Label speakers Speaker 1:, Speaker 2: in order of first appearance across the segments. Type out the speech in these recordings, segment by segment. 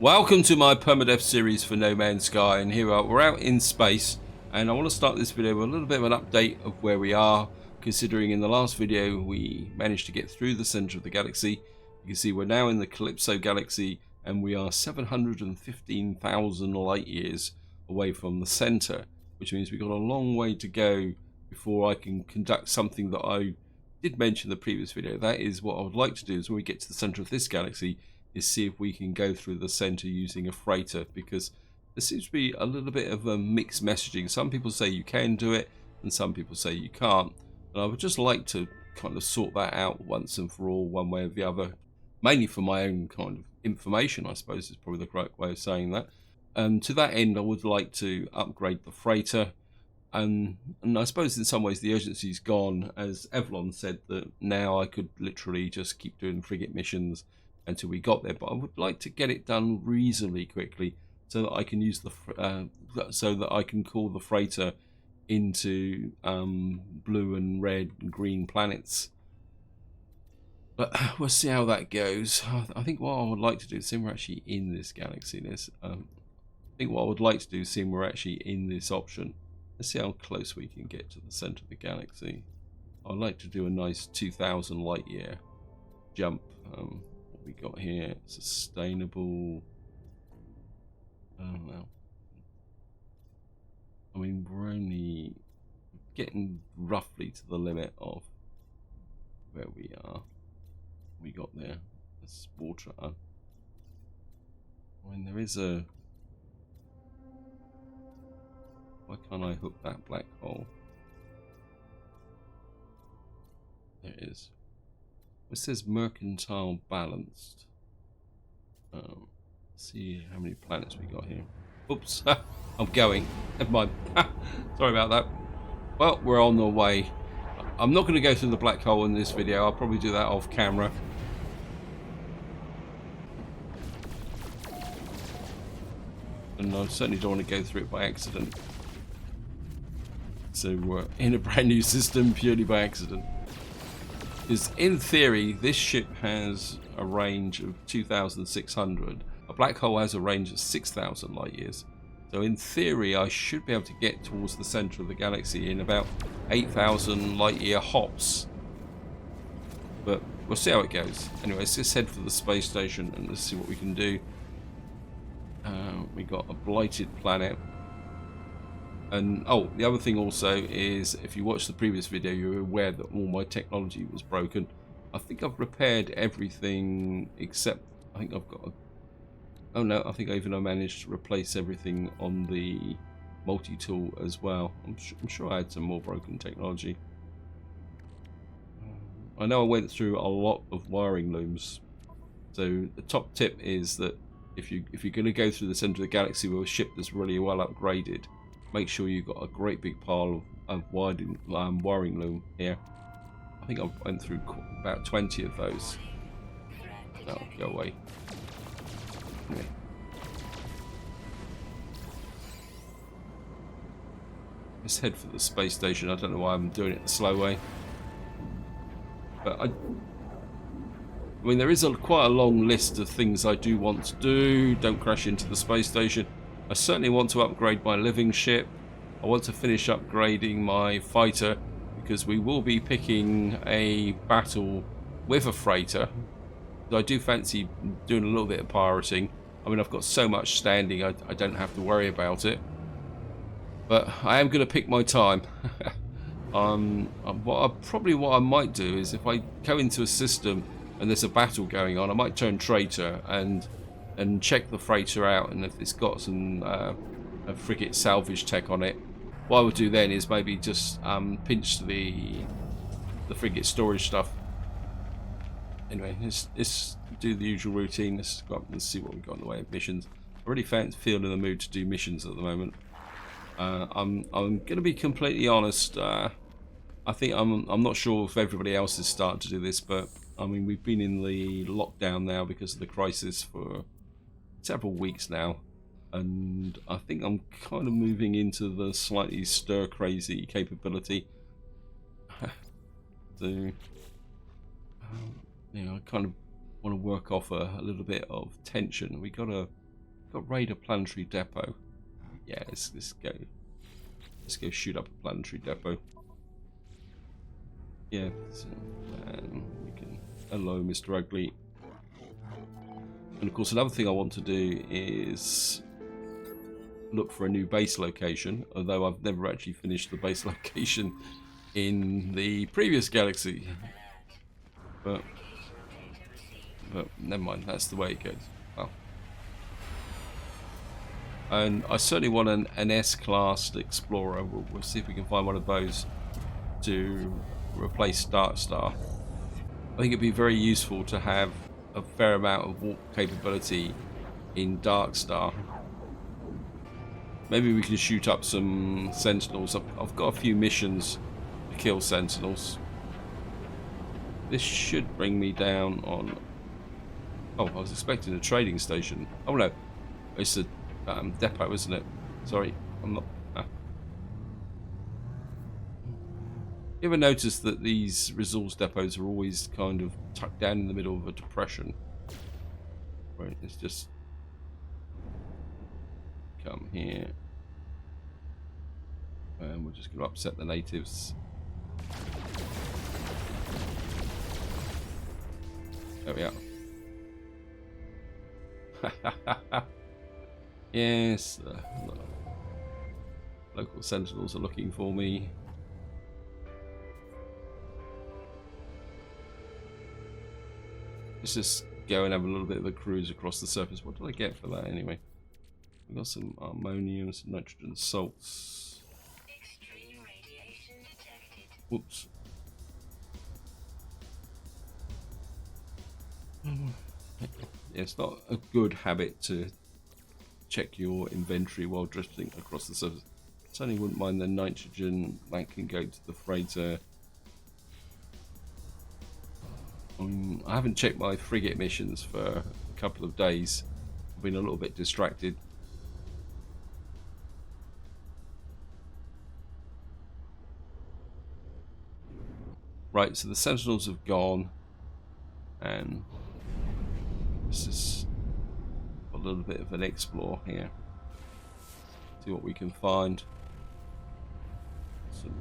Speaker 1: Welcome to my Permadeath series for No Man's Sky, and here we're out in space, and I want to start this video with a little bit of an update of where we are, considering in the last video we managed to get through the center of the galaxy. You can see we're now in the Calypso galaxy and we are 715,000 light years away from the center, which means we've got a long way to go before I can conduct something that I did mention in the previous video. That is what I would like to do, is when we get to the center of this galaxy, is see if we can go through the center using a freighter, because there seems to be a little bit of a mixed messaging. Some people say you can do it and some people say you can't, and I would just like to kind of sort that out once and for all, one way or the other, mainly for my own kind of information, I suppose is probably the correct way of saying that. To that end, I would like to upgrade the freighter, and I suppose in some ways the urgency's gone, as Evelyn said, that now I could literally just keep doing frigate missions until we got there, but I would like to get it done reasonably quickly so that I can use so that I can call the freighter into blue and red and green planets. But we'll see how that goes. I think what I would like to do, seeing we're actually in this galaxy, I think what I would like to do, seeing we're actually in this option, let's see how close we can get to the center of the galaxy. I'd like to do a nice 2,000 light year jump. We got here sustainable. Oh well, I mean we're only getting roughly to the limit of where we are. We got there. That's water. I mean there is a. Why can't I hook that black hole? There it is. It says mercantile balanced. Let's see how many planets we got here. Oops, I'm going. Never mind. Sorry about that. Well, we're on the way. I'm not going to go through the black hole in this video. I'll probably do that off camera. And I certainly don't want to go through it by accident. So we're in a brand new system purely by accident. Because in theory, this ship has a range of 2,600. A black hole has a range of 6,000 light years. So in theory, I should be able to get towards the center of the galaxy in about 8,000 light year hops. But we'll see how it goes. Anyway, let's just head for the space station and let's see what we can do. We got a blighted planet. And oh, the other thing also is, if you watched the previous video, you're aware that all my technology was broken. I think I've repaired everything except, I think I've got oh no, I think I even managed to replace everything on the multi-tool as well. I'm sure I had some more broken technology. I know I went through a lot of wiring looms. So the top tip is that if you're going to go through the center of the galaxy with a ship that's really well upgraded, make sure you've got a great big pile of wiring loom here. I think I went through about 20 of those. That'll go away. Anyway. Let's head for the space station. I don't know why I'm doing it the slow way. But I mean, there is quite a long list of things I do want to do. Don't crash into the space station. I certainly want to upgrade my living ship. I want to finish upgrading my fighter, because we will be picking a battle with a freighter. I do fancy doing a little bit of pirating. I mean, I've got so much standing, I don't have to worry about it. But I am going to pick my time. What I might do is, if I go into a system and there's a battle going on, I might turn traitor and check the freighter out, and if it's got some a frigate salvage tech on it, what I would do then is maybe just pinch the frigate storage stuff. Anyway, let's do the usual routine. Let's go up and see what we've got in the way of missions. I really feel in the mood to do missions at the moment. I'm going to be completely honest. I think I'm not sure if everybody else is starting to do this, but I mean, we've been in the lockdown now because of the crisis for several weeks now, and I think I'm kind of moving into the slightly stir crazy capability. So you know, I kind of want to work off a little bit of tension. We got a got raid a planetary depot. Yeah, let's go. Let's go shoot up a planetary depot. Yeah, so, we can. Hello, Mr. Ugly. And of course, another thing I want to do is look for a new base location. Although I've never actually finished the base location in the previous galaxy, but never mind. That's the way it goes. Well. And I certainly want an S-class explorer. We'll see if we can find one of those to replace Dark Star. I think it'd be very useful to have a fair amount of warp capability in Dark Star. Maybe we can shoot up some Sentinels. I've got a few missions to kill Sentinels. This should bring me down on... Oh, I was expecting a trading station. Oh no, it's a depot, isn't it? Sorry, I'm not... You ever notice that these resource depots are always kind of tucked down in the middle of a depression? Right, let's just come here. And we're just going to upset the natives. There we are. Yes, local Sentinels are looking for me. Let's just go and have a little bit of a cruise across the surface. What did I get for that anyway? We got some ammonium, some nitrogen salts.
Speaker 2: Extreme radiation detected.
Speaker 1: Whoops. Yeah, it's not a good habit to check your inventory while drifting across the surface. Certainly wouldn't mind the nitrogen. That can go to the freighter. I haven't checked my frigate missions for a couple of days. I've been a little bit distracted. Right, so the Sentinels have gone, and this is a little bit of an explore here. See what we can find. Some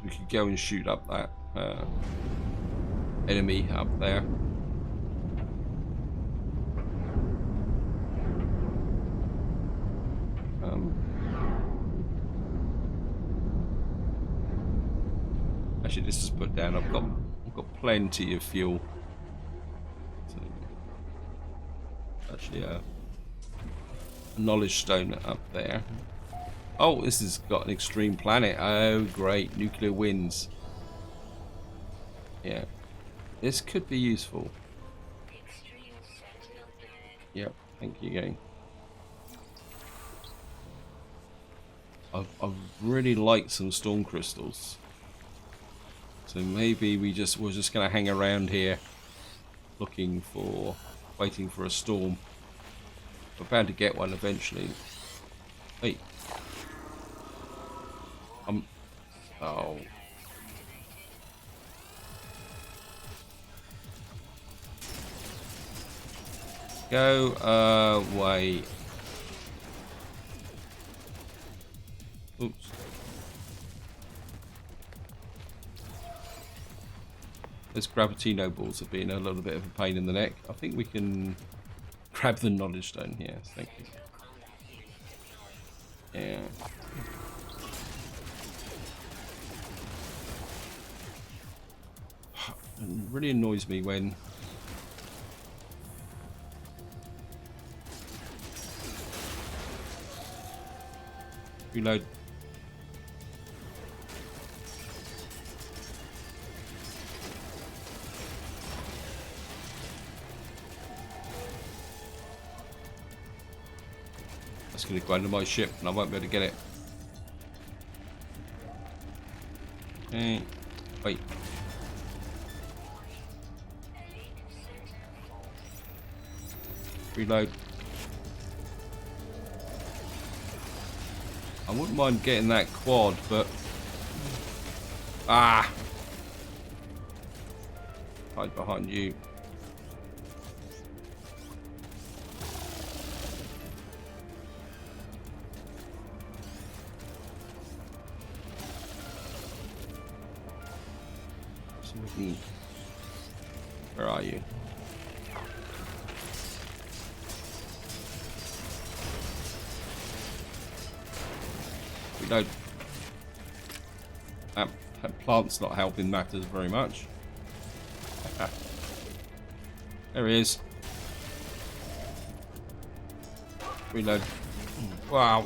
Speaker 1: we could go and shoot up that enemy up there. Actually, this is put down. I've got plenty of fuel. So, actually, a knowledge stone up there. Oh, this has got an extreme planet. Oh, great. Nuclear winds. Yeah. This could be useful. Yep, thank you again. I've really liked some storm crystals. So maybe we're just going to hang around here waiting for a storm. We're bound to get one eventually. Hey. Oh. Go away. Oops. Those gravitino balls have been a little bit of a pain in the neck. I think we can grab the knowledge stone. Yes, thank you. Yeah. It really annoys me when reload. That's going to go under my ship and I won't be able to get it. Okay, wait. Reload. I wouldn't mind getting that quad, but ah, hide behind you. Where are you? We don't. That plant's not helping matters very much. There he is. Reload. Wow.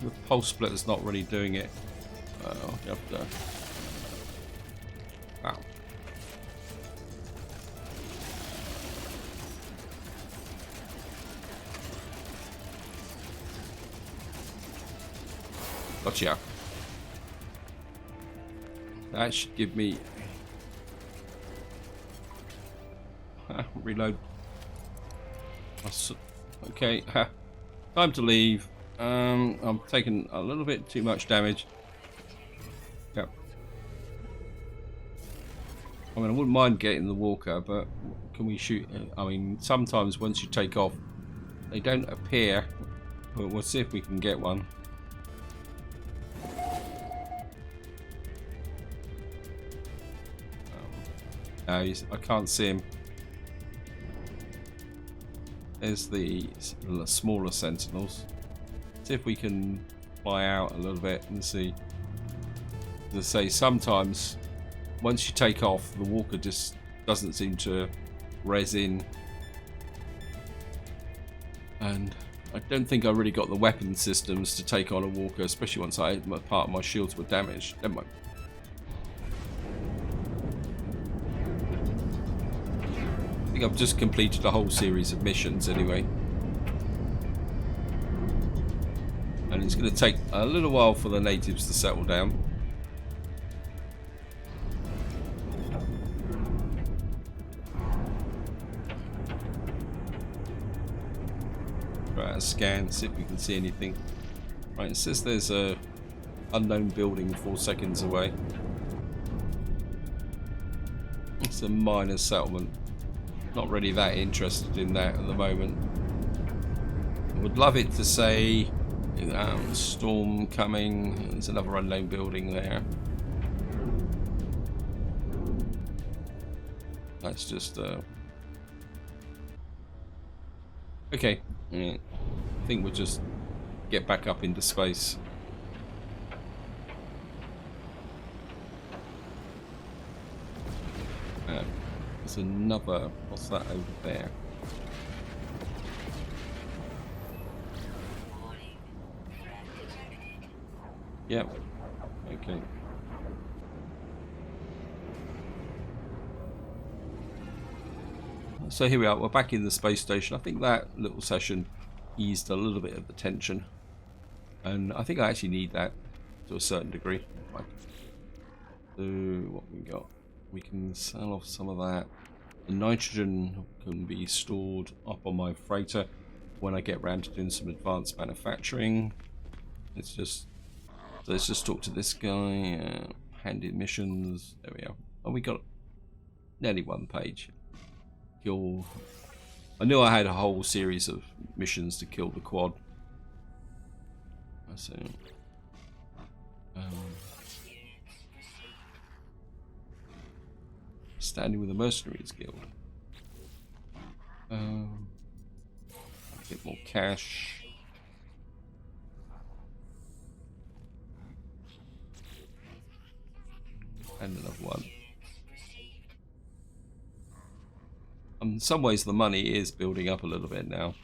Speaker 1: The pulse splitter's not really doing it. You have to. Wow. Gotcha. That should give me. Reload. Okay. Time to leave. I'm taking a little bit too much damage. Yep. I mean, I wouldn't mind getting the walker, but can we shoot? I mean, sometimes once you take off, they don't appear. But we'll see if we can get one. No, I can't see him. There's the smaller Sentinels. See if we can fly out a little bit and see. As I say, sometimes once you take off, the walker just doesn't seem to res in. And I don't think I really got the weapon systems to take on a walker, especially once part of my shields were damaged. Never mind. I think I've just completed a whole series of missions anyway. And it's going to take a little while for the natives to settle down. Right, scan, see if we can see anything. Right, it says there's a unknown building 4 seconds away. It's a minor settlement. Not really that interested in that at the moment. I would love it to say storm coming. There's another unknown building there. That's just okay. Yeah. I think we'll just get back up into space. There's another. What's that over there? Yep. Okay. So here we are. We're back in the space station. I think that little session eased a little bit of the tension, and I think I actually need that to a certain degree. Right. So what we got? We can sell off some of that. The nitrogen can be stored up on my freighter when I get round to doing some advanced manufacturing. Let's just talk to this guy. Handed missions. There we are. Oh, we got nearly 1 page. Kill. I knew I had a whole series of missions to kill the quad. So, standing with the Mercenaries Guild. A bit more cash. And another one. In some ways the money is building up a little bit now.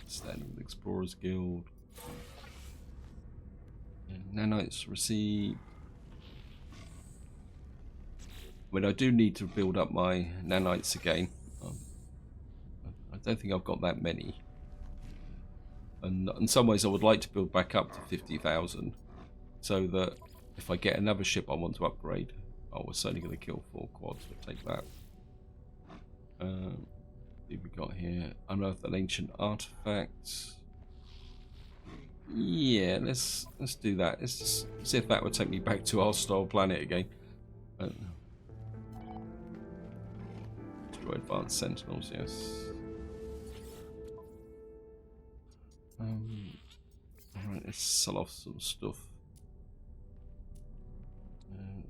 Speaker 1: Standing with Explorers Guild. Nanites received. When I do need to build up my nanites again. I don't think I've got that many. And in some ways I would like to build back up to 50,000. so that if I get another ship I want to upgrade, oh, we're certainly going to kill 4 quads. We'll take that. What have we got here? Unearthed an ancient artifact. Yeah, let's do that. Let's just see if that would take me back to our hostile planet again. Destroy advanced Sentinels, yes. Alright, let's sell off some stuff.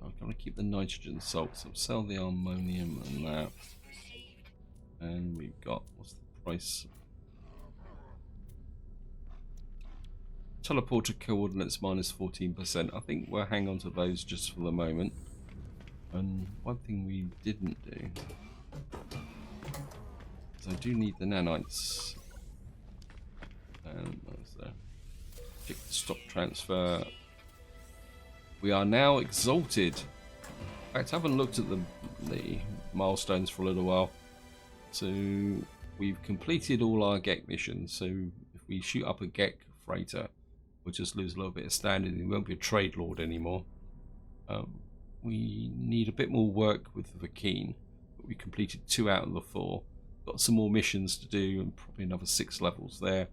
Speaker 1: I'm going to keep the nitrogen salts. I'll sell the ammonium and that. And we've got, what's the price? Teleporter coordinates minus 14%. I think we'll hang on to those just for the moment. And one thing we didn't do is I do need the nanites. And click the stop transfer. We are now exalted. In fact, I haven't looked at the milestones for a little while. So we've completed all our Gek missions. So if we shoot up a Gek freighter, we'll just lose a little bit of standing. We won't be a trade lord anymore. We need a bit more work with the Vakeen, but we completed 2 out of the 4. Got some more missions to do, and probably another 6 levels there.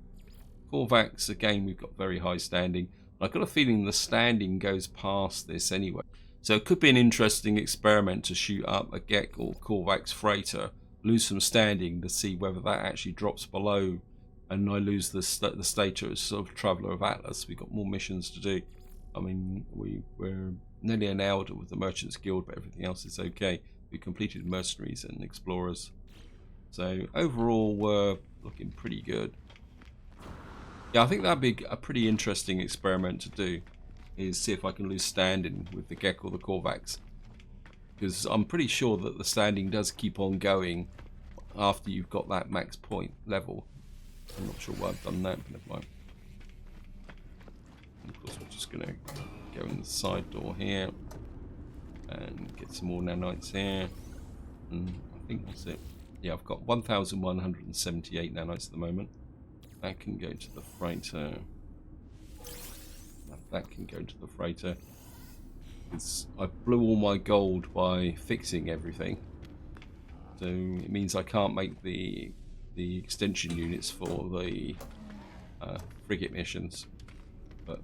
Speaker 1: Korvax, again, we've got very high standing. I've got a feeling the standing goes past this anyway. So it could be an interesting experiment to shoot up a Gek or Korvax freighter, lose some standing to see whether that actually drops below, and I lose the status as sort of Traveller of Atlas. We've got more missions to do. I mean, we're nearly an hour with the Merchants Guild, but everything else is okay. We completed Mercenaries and Explorers. So overall, we're looking pretty good. Yeah, I think that'd be a pretty interesting experiment to do, is see if I can lose standing with the Gek or the Korvax. Because I'm pretty sure that the standing does keep on going after you've got that max point level. I'm not sure why I've done that, but never mind. And of course, we're just going to go in the side door here and get some more nanites here. And I think that's it. Yeah, I've got 1,178 nanites at the moment. That can go to the freighter. That can go to the freighter. I blew all my gold by fixing everything. So it means I can't make the extension units for the frigate missions. But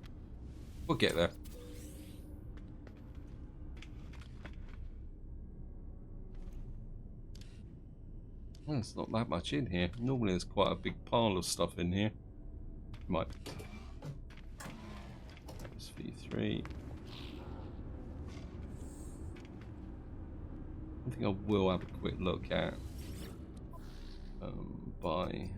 Speaker 1: we'll get there. Well, there's not that much in here. Normally there's quite a big pile of stuff in here. Might. That's V3. I think I will have a quick look at by.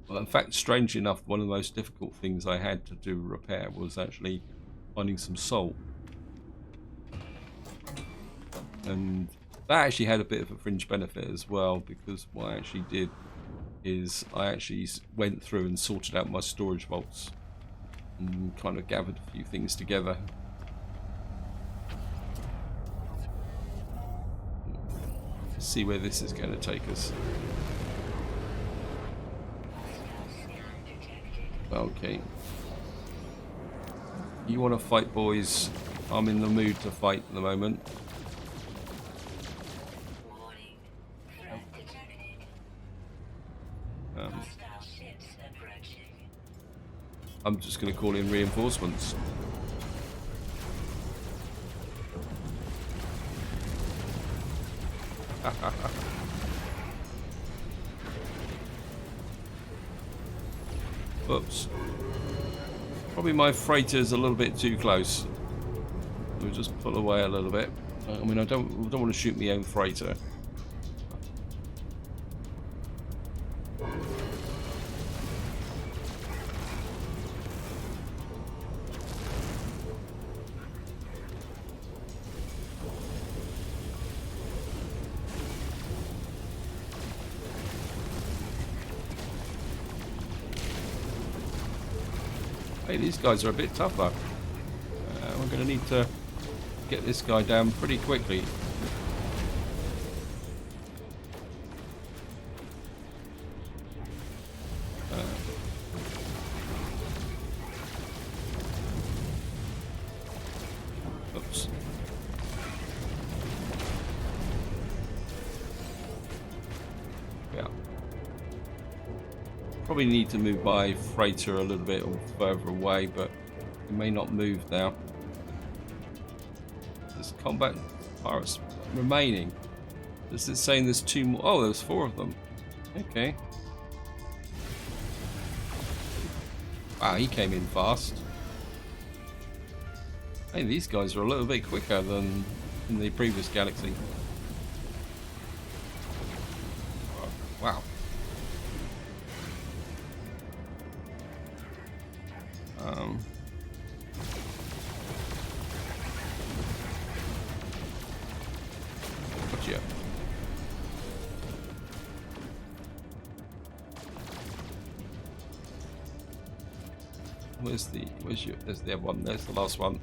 Speaker 1: Well, in fact, strangely enough, one of the most difficult things I had to do repair was actually finding some salt. And that actually had a bit of a fringe benefit as well, because what I actually did is I actually went through and sorted out my storage vaults and kind of gathered a few things together. Let's see where this is going to take us. Okay. You want to fight, boys? I'm in the mood to fight at the moment. I'm just going to call in reinforcements. Oops. Probably my freighter's a little bit too close. We'll just pull away a little bit. I mean, I don't want to shoot my own freighter. Hey, these guys are a bit tougher. We're going to need to get this guy down pretty quickly. Oops. Yeah. Probably need to move my freighter a little bit further away, but it may not move now. There's combat pirates remaining. Is it saying there's 2 more? Oh, there's 4 of them. Okay. Wow, he came in fast. Hey, these guys are a little bit quicker than in the previous galaxy. Wow. Gotcha. There's the other one, there's the last one.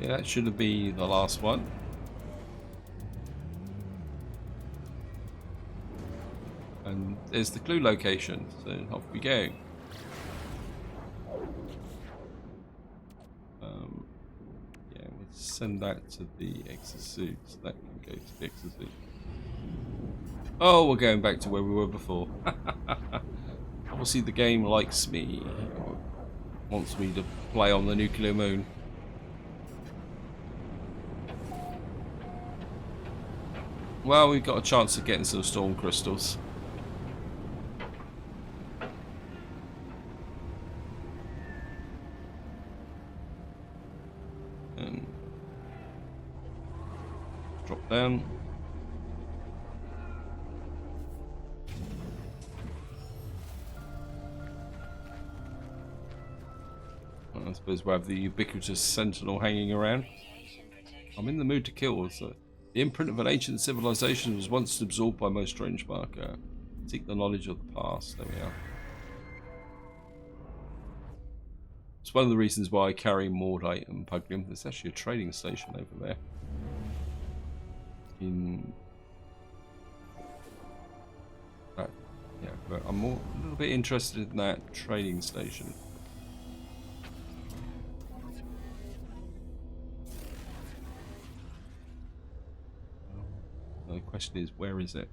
Speaker 1: Yeah, that should be the last one. And there's the clue location, so off we go. Yeah, we'll send that to the exosuit, so that can go to the exosuit. Oh, we're going back to where we were before. Obviously the game likes me, or wants me to play on the nuclear moon. Well, we've got a chance of getting some storm crystals. And drop down. I suppose we'll have the ubiquitous Sentinel hanging around. I'm in the mood to kill. So the imprint of an ancient civilization was once absorbed by most strange marker. Seek the knowledge of the past. There we are. It's one of the reasons why I carry Mordite and Puglium. There's actually a trading station over there. Yeah, but I'm a little bit interested in that trading station. The question is, where is it?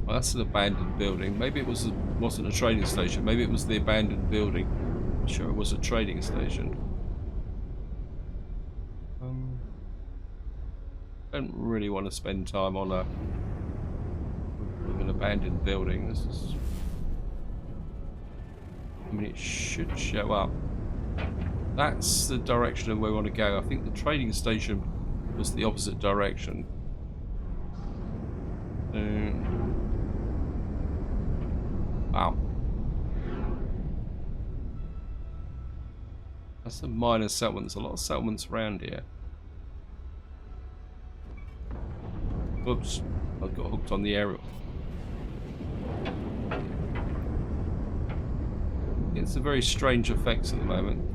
Speaker 1: Well, that's an abandoned building. Maybe it wasn't a trading station. Maybe it was the abandoned building. I'm sure it was a trading station. Don't really want to spend time on an abandoned building. I mean, it should show up. That's the direction of where we want to go. I think the trading station was the opposite direction. Wow. That's a minor settlement. There's a lot of settlements around here. Oops. I got hooked on the aerial. It's a very strange effects at the moment.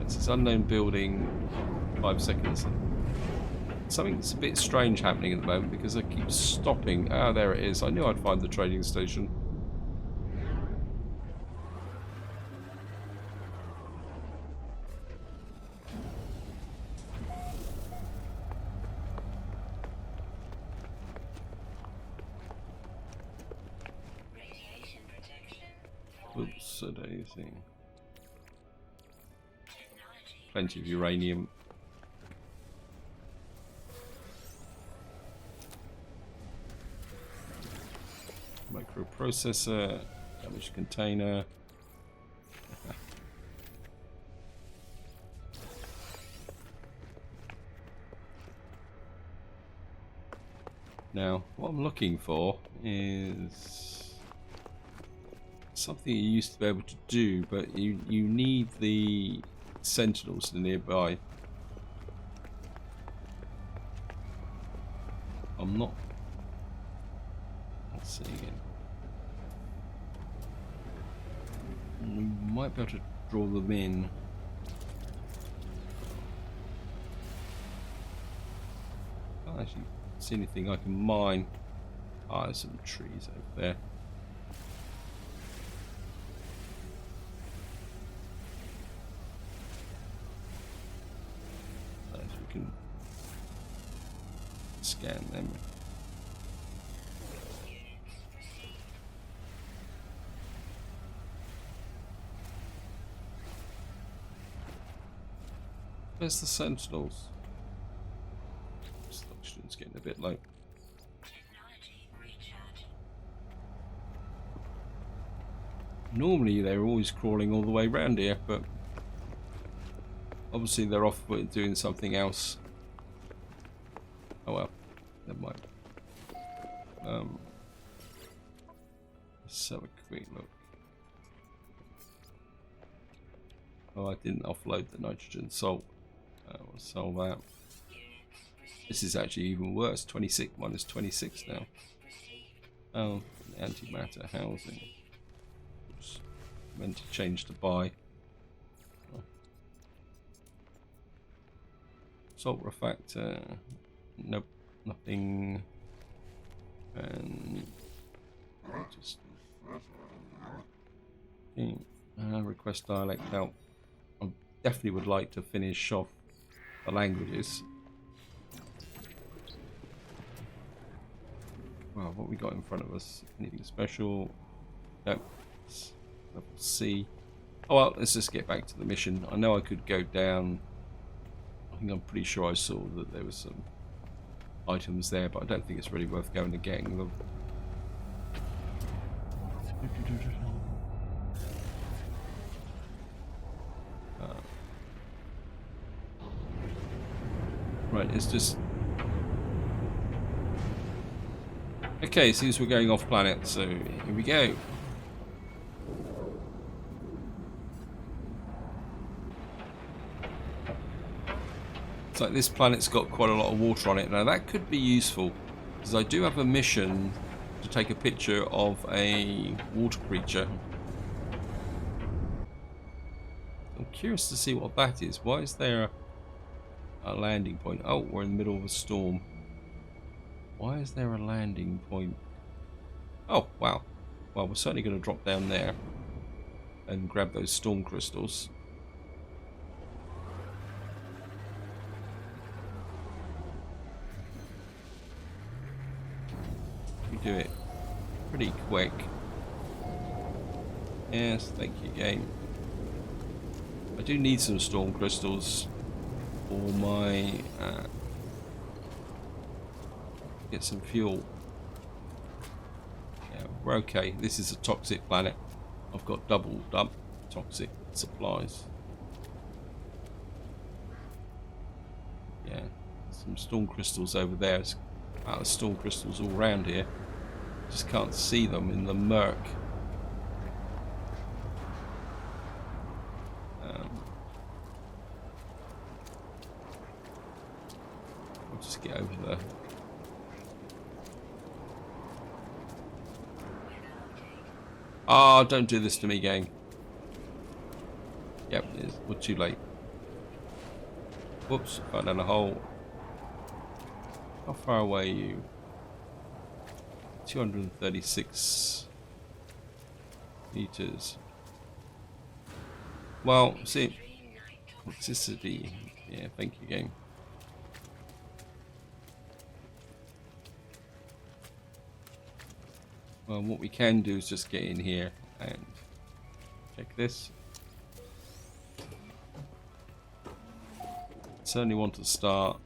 Speaker 1: It's this unknown building. 5 seconds. Something's a bit strange happening at the moment because I keep stopping. Ah, there it is. I knew I'd find the trading station.
Speaker 2: Radiation protection.
Speaker 1: Oops, so daisy.
Speaker 2: Technology.
Speaker 1: Plenty of uranium. Microprocessor, damaged container. Now, what I'm looking for is something you used to be able to do, but you need the Sentinels nearby. I'm not. Let's see again. We might be able to draw them in. Can't actually see anything I can mine. Ah, there's some trees over there. So we can scan them. Where's the Sentinels? This oxygen's getting a bit low.
Speaker 2: Technology recharge.
Speaker 1: Normally they're always crawling all the way around here, but obviously they're off doing something else. Oh well, never mind. Let's have a quick look. Oh, I didn't offload the nitrogen salt. We'll sell that. This is actually even worse. 26 minus 26 now. Oh, antimatter housing. Oops. Meant to change to buy. Oh. Salt refactor. Nope, nothing. And just okay. Request dialect help. I definitely would like to finish off the languages. Well, what we got in front of us? Anything special? Nope. It's level C. Oh well, let's just get back to the mission. I know I could go down. I think I'm pretty sure I saw that there was some items there, but I don't think it's really worth going and getting them. Right, it's just... Okay, seems we're going off planet, so here we go. It's like this planet's got quite a lot of water on it. Now that could be useful, because I do have a mission to take a picture of a water creature. I'm curious to see what that is. Why is there a landing point? Oh, we're in the middle of a storm. Why is there a landing point? Oh, wow. Well, we're certainly going to drop down there and grab those storm crystals. We do it pretty quick. Yes, thank you, game. I do need some storm crystals for my get some fuel. Yeah, we're okay. This is a toxic planet. I've got doubled up toxic supplies. Yeah, some storm crystals over there. There's storm crystals all around here. Just can't see them in the murk. We'll just get over there. Ah, oh, don't do this to me, gang. Yep, we're too late. Whoops, fell down a hole. How far away are you? 236 meters. Well, see, toxicity. Yeah, thank you, game. Well, what we can do is just get in here and check this. Certainly want to start.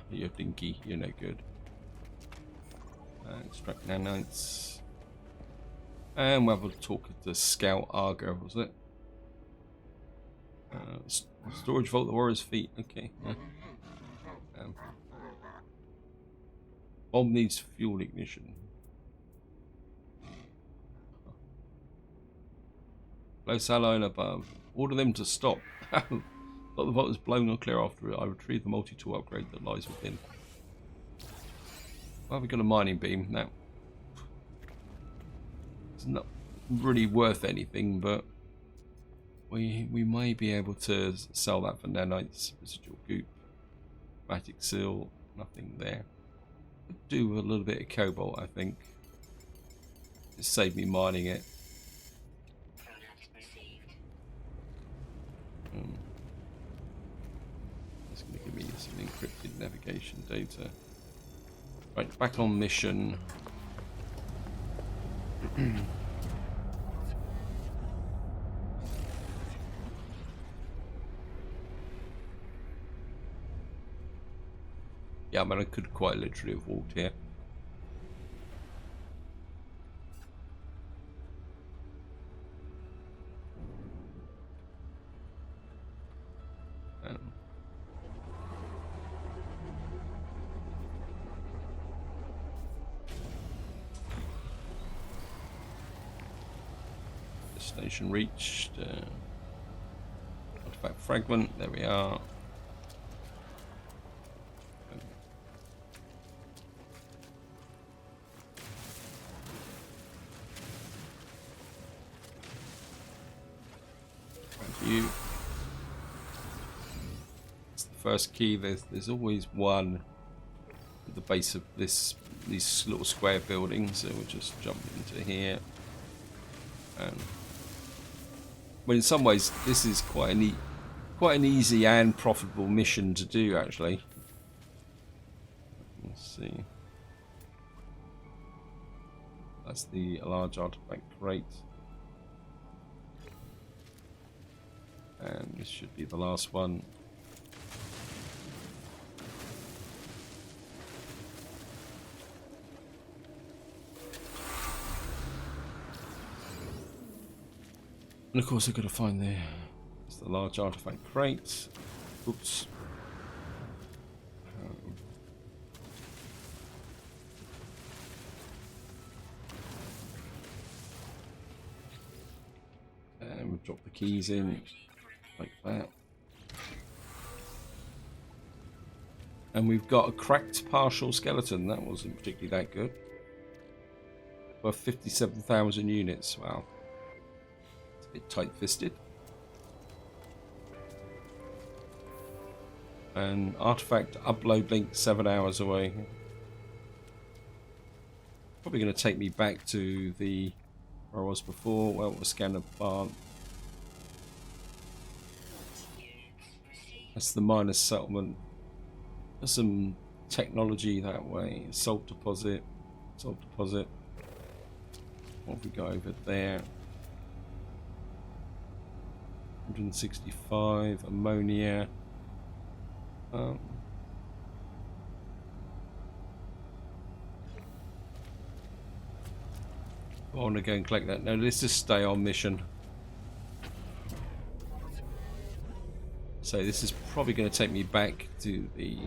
Speaker 1: You're dinky, you're no good. Extract nanites. And we'll have a talk at the Scout Argo, was it? Storage vault, the warrior's feet. Okay. Bomb needs fuel ignition. Close ally above. Order them to stop. Got the vault is blown or clear after it. I retrieve the multi-tool upgrade that lies within. Well, we've got a mining beam now. It's not really worth anything, but we may be able to sell that for nanites, residual goop, matic seal, nothing there. Could do a little bit of cobalt, I think. Just save me mining it. It's going to give me some encrypted navigation data. Right, back on mission. Yeah, I mean, I could quite literally have walked here. Destination reached. Artifact fragment. There we are. You. It's the first key. There's always one at the base of these little square buildings. So we'll just jump into here. And well, in some ways, this is quite an easy and profitable mission to do. Actually, let's see. That's the large artifact crate. And this should be the last one. And of course I've got to find the large artifact crate. Oops. And we'll drop the keys in. Like that. And we've got a cracked partial skeleton. That wasn't particularly that good. Worth 57,000 units. Wow. It's a bit tight-fisted. And artifact upload link 7 hours away. Probably going to take me back to where I was before. Well, we'll scan the plant. That's the miners settlement. There's some technology that way. Salt deposit. Salt deposit. What have we got over there? 165. Ammonia. I want to go and collect that. No, let's just stay on mission. So this is probably going to take me back to the...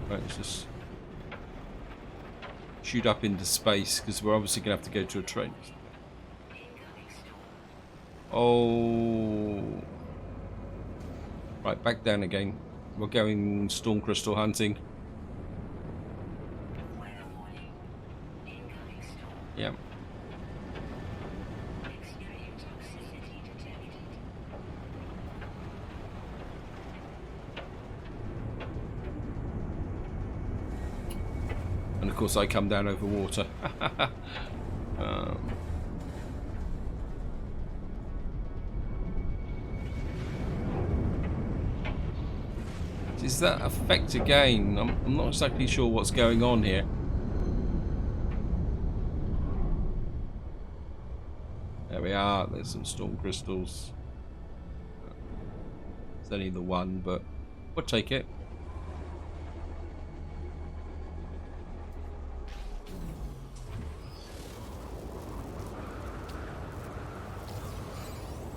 Speaker 1: Right, let's just shoot up into space because we're obviously going to have to go to a train. Oh... Right, back down again. We're going storm crystal hunting. Yeah. And of course I come down over water. Does that affect again? I'm not exactly sure what's going on here. There we are. There's some storm crystals. It's only the one, but we'll take it.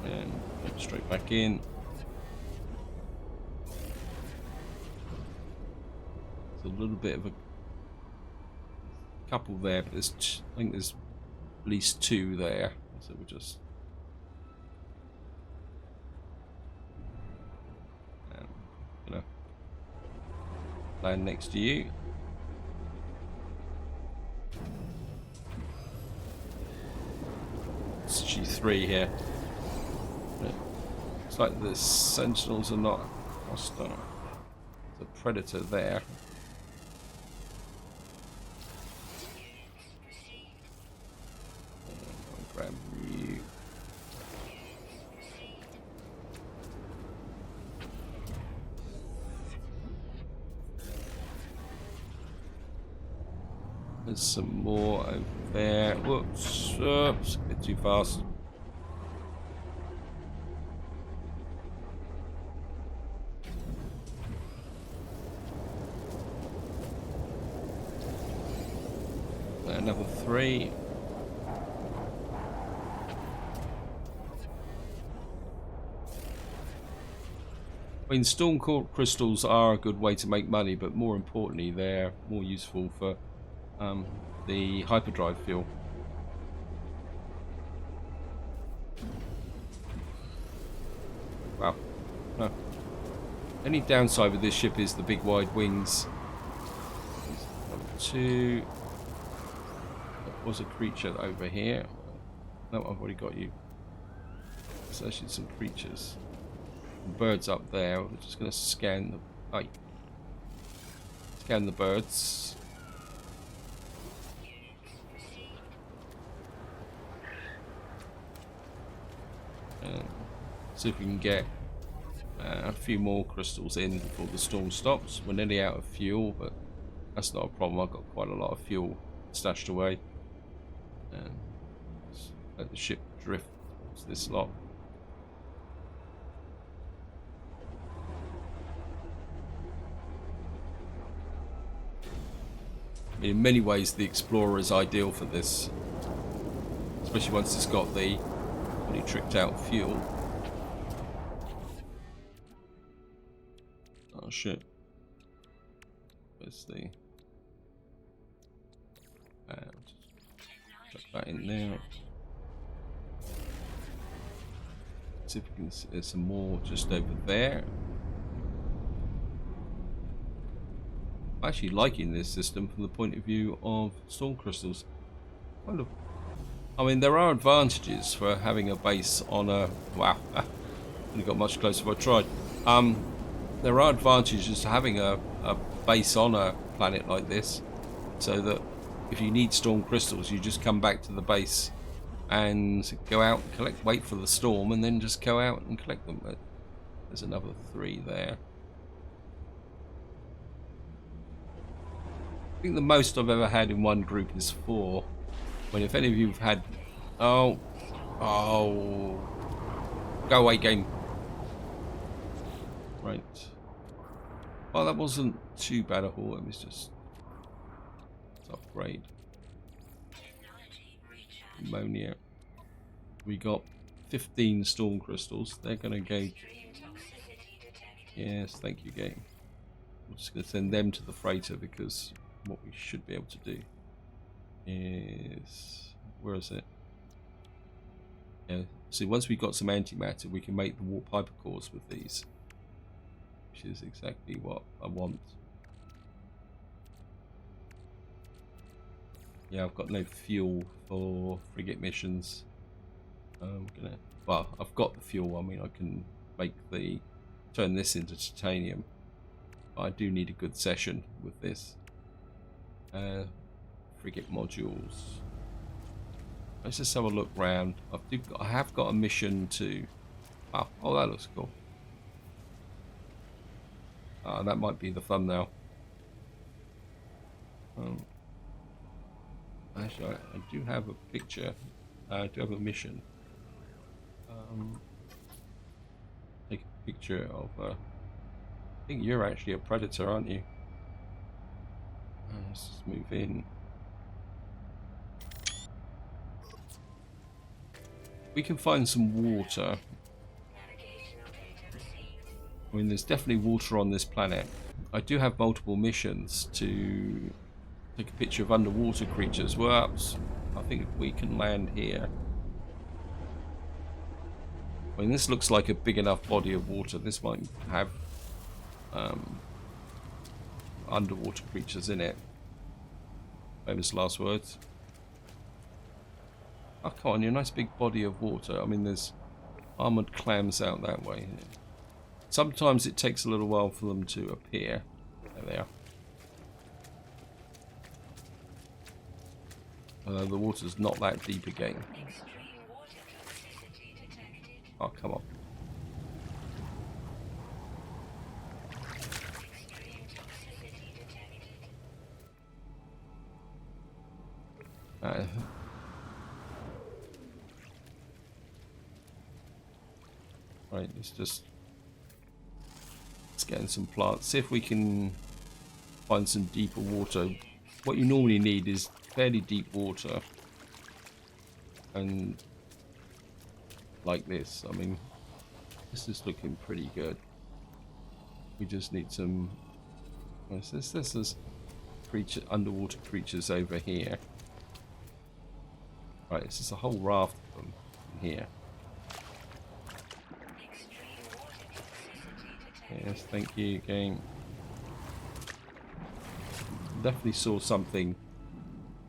Speaker 1: And straight back in. a little bit of a couple there, but I think there's at least 2 there. So we'll just gonna land next to you. It's actually 3 here. It's like the Sentinels are not hostile. There's a predator there. I'll grab you. There's some more over there. Whoops, oops, a bit too fast. Another 3. I mean, storm crystals are a good way to make money, but more importantly, they're more useful for the hyperdrive fuel. Wow. No. Any downside with this ship is the big wide wings. Number 2. There was a creature over here. No, I've already got you. There's actually some creatures. Birds up there. We're just going to scan the... Scan the birds. See if we can get a few more crystals in before the storm stops. We're nearly out of fuel, but that's not a problem. I've got quite a lot of fuel stashed away. And let the ship drift towards this lot. I mean, in many ways, the Explorer is ideal for this, especially once it's got the really tricked out fuel. Oh shit! Where's the? Chuck that in there. See if we can see there's some more just over there. I'm actually liking this system from the point of view of storm crystals. Kind of. I mean, there are advantages for having a base on a... Wow, only got much closer if I tried. There are advantages to having a base on a planet like this, so that if you need storm crystals, you just come back to the base and go out and collect, wait for the storm, and then just go out and collect them. But there's another 3 there. I think the most I've ever had in one group is 4. When if any of you have had... Oh. Go away, game. Right. Well, that wasn't too bad a haul. It was just... Let's upgrade. Ammonia. We got 15 storm crystals. They're going to go... Yes, thank you, game. I'm just going to send them to the freighter because what we should be able to do is... Where is it? Yeah, see, once we've got some antimatter, we can make the warp hypercores with these, which is exactly what I want. Yeah, I've got no fuel for frigate missions. Well, I've got the fuel. I mean, I can turn this into titanium. But I do need a good session with this. Frigate modules. Let's just have a look round. I have got a mission to... Oh, that looks cool. That might be the thumbnail. Actually, I do have a picture. I do have a mission. Take a picture of... I think you're actually a predator, aren't you? Let's just move in. We can find some water. I mean, there's definitely water on this planet. I do have multiple missions to take a picture of underwater creatures. Well, I think we can land here. I mean, this looks like a big enough body of water. This might have underwater creatures in it. Famous last words. Oh, come on, you're a nice big body of water. I mean, there's armored clams out that way. Sometimes it takes a little while for them to appear. There they are. The water's not that deep again. Oh, come on. Right, let's get in some plants. See if we can find some deeper water. What you normally need is fairly deep water. And like this. I mean, this is looking pretty good. We just need some... This is underwater creatures over here. Right, this is a whole raft of them in here. Yes, thank you, game. Definitely saw something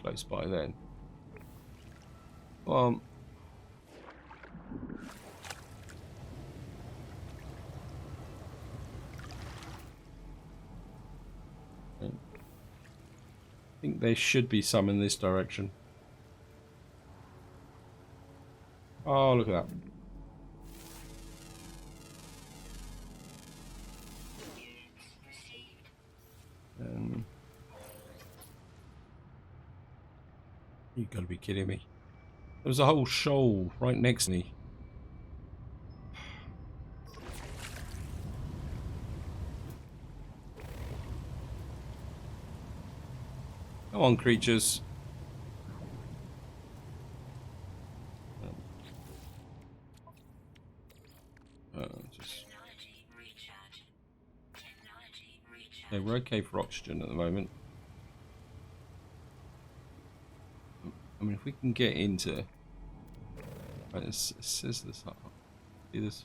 Speaker 1: close by then. Well, I think there should be some in this direction. Oh, look at that. You've got to be kidding me. There was a whole shoal right next to me. Come on, creatures. Yeah, we're okay for oxygen at the moment. I mean, if we can get into... Right, it says this up. See this?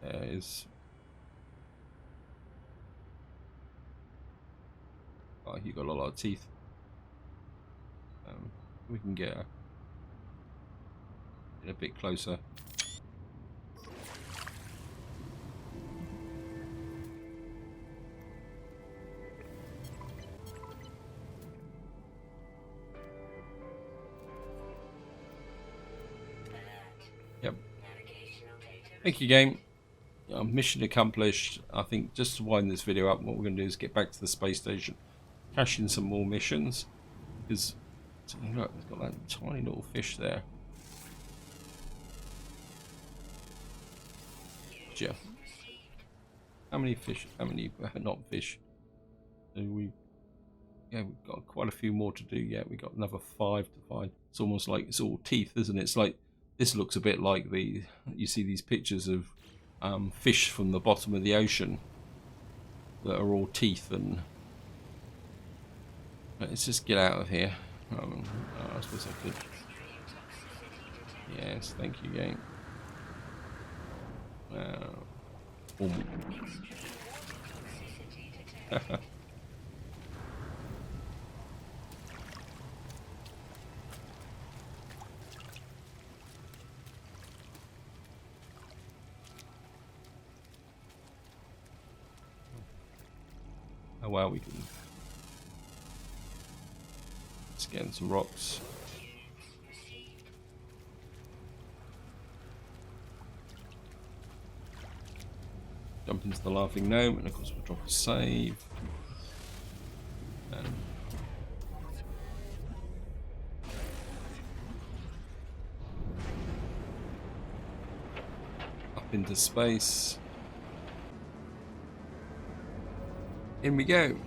Speaker 1: There is... Oh, you got a lot of teeth. We can get a bit closer. Yep. Thank you, game. Mission accomplished. I think just to wind this video up, what we're going to do is get back to the space station, cash in some more missions. Because look, it's got that tiny little fish there. Yeah. How many fish? How many? Not fish. So we've got quite a few more to do yet. We got another 5 to find. It's almost like it's all teeth, isn't it? It's like this looks a bit like you see these pictures of fish from the bottom of the ocean that are all teeth. And let's just get out of here. I suppose I could. Yes, thank you, game. Oh wow, we can scan some rocks. Jump into the laughing gnome, and of course we'll drop a save. And up into space. In we go.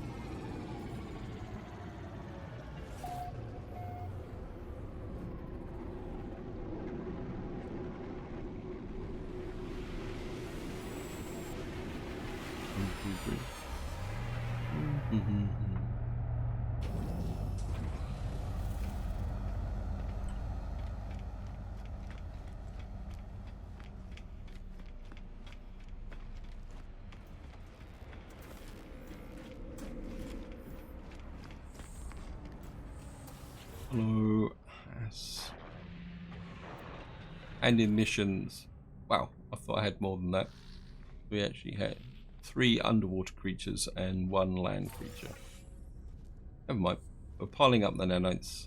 Speaker 1: Hello. Yes. And in missions. Wow, I thought I had more than that. We actually had 3 underwater creatures and 1 land creature. Never mind. We're piling up the nanites.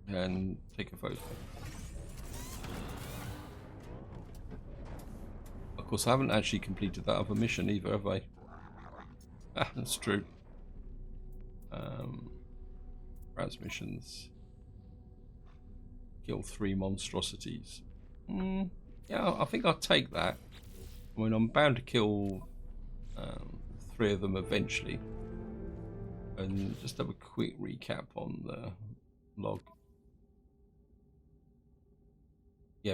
Speaker 1: And take a photo. Of course, I haven't actually completed that other mission either, have I? Ah, that's true. Browse missions. Kill 3 monstrosities. Yeah, I think I'll take that. I mean, I'm bound to kill 3 of them eventually. And just have a quick recap on the log. Yeah,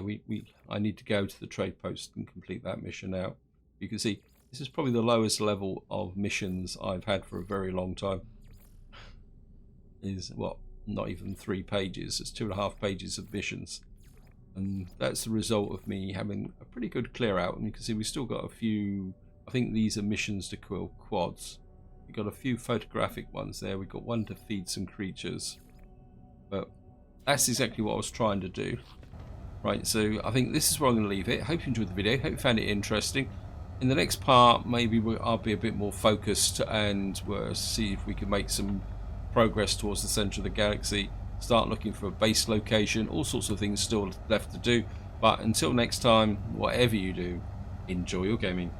Speaker 1: I need to go to the trade post and complete that mission out. You can see this is probably the lowest level of missions I've had for a very long time. Is what, not even 3 pages. It's 2.5 pages of missions, and that's the result of me having a pretty good clear out. And you can see we still got a few. I think these are missions to kill quads. We've got a few photographic ones there. We've got one to feed some creatures, but that's exactly what I was trying to do. Right, so I think this is where I'm going to leave it. Hope you enjoyed the video. Hope you found it interesting. In the next part, maybe I'll be a bit more focused and we'll see if we can make some progress towards the center of the galaxy. Start looking for a base location. All sorts of things still left to do. But until next time, whatever you do, enjoy your gaming.